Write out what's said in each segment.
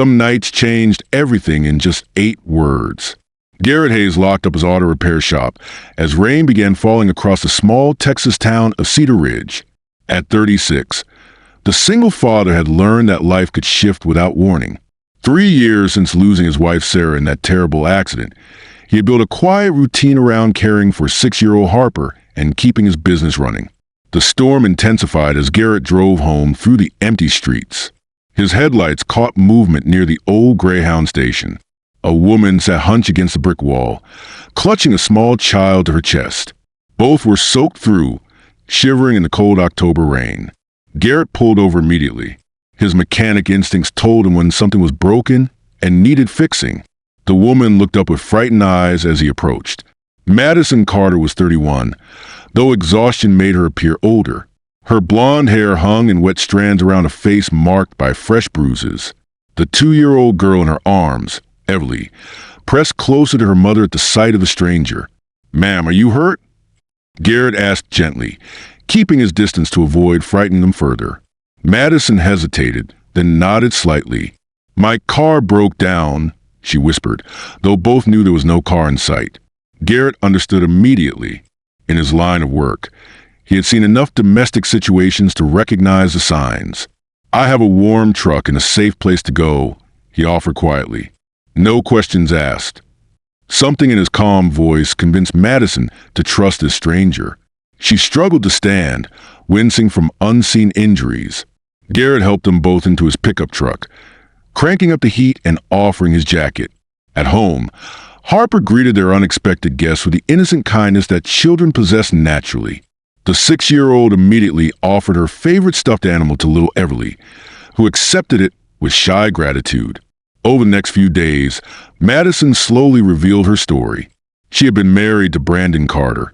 Some nights changed everything in just 8 words. Garrett Hayes locked up his auto repair shop as rain began falling across the small Texas town of Cedar Ridge. At 36, the single father had learned that life could shift without warning. 3 years since losing his wife Sarah in that terrible accident, he had built a quiet routine around caring for 6-year-old Harper and keeping his business running. The storm intensified as Garrett drove home through the empty streets. His headlights caught movement near the old Greyhound station. A woman sat hunched against the brick wall, clutching a small child to her chest. Both were soaked through, shivering in the cold October rain. Garrett pulled over immediately. His mechanic instincts told him when something was broken and needed fixing. The woman looked up with frightened eyes as he approached. Madison Carter was 31, though exhaustion made her appear older. Her blonde hair hung in wet strands around a face marked by fresh bruises. The 2-year-old girl in her arms, Everly, pressed closer to her mother at the sight of the stranger. "Ma'am, are you hurt?" Garrett asked gently, keeping his distance to avoid frightening them further. Madison hesitated, then nodded slightly. "My car broke down," she whispered, though both knew there was no car in sight. Garrett understood immediately. In his line of work, he had seen enough domestic situations to recognize the signs. "I have a warm truck and a safe place to go," he offered quietly. No questions asked. Something in his calm voice convinced Madison to trust this stranger. She struggled to stand, wincing from unseen injuries. Garrett helped them both into his pickup truck, cranking up the heat and offering his jacket. At home, Harper greeted their unexpected guests with the innocent kindness that children possess naturally. The 6-year-old immediately offered her favorite stuffed animal to little Everly, who accepted it with shy gratitude. Over the next few days, Madison slowly revealed her story. She had been married to Brandon Carter,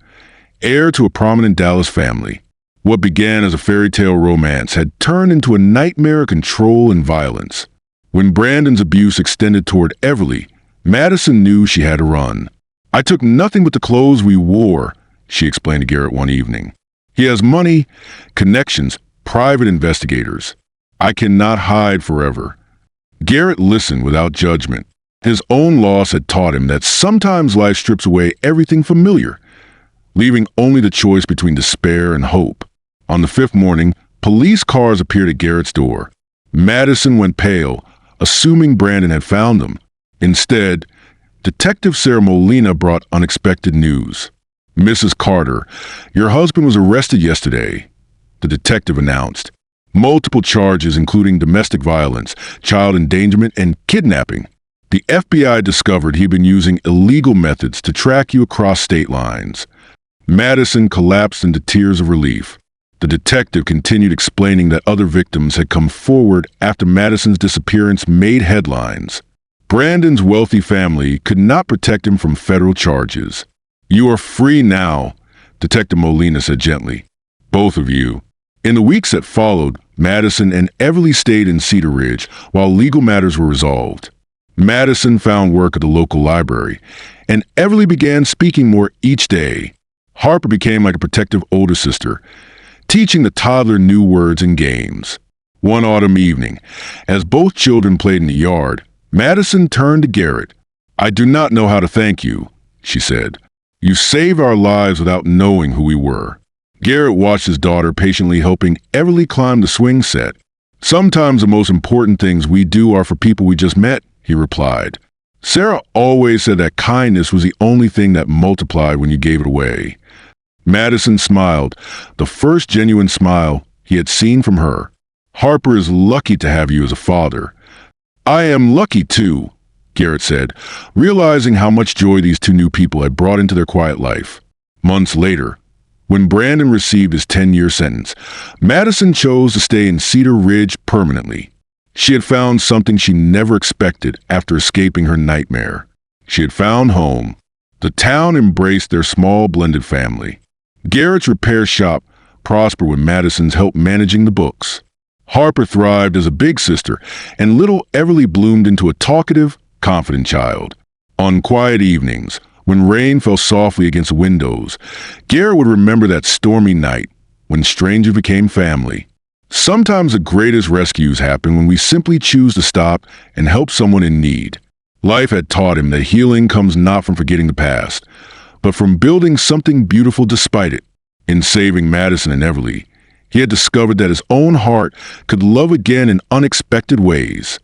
heir to a prominent Dallas family. What began as a fairy tale romance had turned into a nightmare of control and violence. When Brandon's abuse extended toward Everly, Madison knew she had to run. "I took nothing but the clothes we wore," she explained to Garrett one evening. "He has money, connections, private investigators. I cannot hide forever." Garrett listened without judgment. His own loss had taught him that sometimes life strips away everything familiar, leaving only the choice between despair and hope. On the 5th morning, police cars appeared at Garrett's door. Madison went pale, assuming Brandon had found them. Instead, Detective Sarah Molina brought unexpected news. "Mrs. Carter, your husband was arrested yesterday," the detective announced. "Multiple charges including domestic violence, child endangerment, and kidnapping. The FBI discovered he'd been using illegal methods to track you across state lines." Madison collapsed into tears of relief. The detective continued explaining that other victims had come forward after Madison's disappearance made headlines. Brandon's wealthy family could not protect him from federal charges. "You are free now," Detective Molina said gently. "Both of you." In the weeks that followed, Madison and Everly stayed in Cedar Ridge while legal matters were resolved. Madison found work at the local library, and Everly began speaking more each day. Harper became like a protective older sister, teaching the toddler new words and games. One autumn evening, as both children played in the yard, Madison turned to Garrett. "I do not know how to thank you," she said. "You saved our lives without knowing who we were." Garrett watched his daughter patiently helping Everly climb the swing set. "Sometimes the most important things we do are for people we just met," he replied. "Sarah always said that kindness was the only thing that multiplied when you gave it away." Madison smiled, the first genuine smile he had seen from her. "Harper is lucky to have you as a father." "I am lucky too," Garrett said, realizing how much joy these two new people had brought into their quiet life. Months later, when Brandon received his 10-year sentence, Madison chose to stay in Cedar Ridge permanently. She had found something she never expected after escaping her nightmare. She had found home. The town embraced their small blended family. Garrett's repair shop prospered with Madison's help managing the books. Harper thrived as a big sister, and little Everly bloomed into a talkative, confident child. On quiet evenings, when rain fell softly against the windows, Garrett would remember that stormy night when strangers became family. Sometimes the greatest rescues happen when we simply choose to stop and help someone in need. Life had taught him that healing comes not from forgetting the past, but from building something beautiful despite it. In saving Madison and Everly, he had discovered that his own heart could love again in unexpected ways.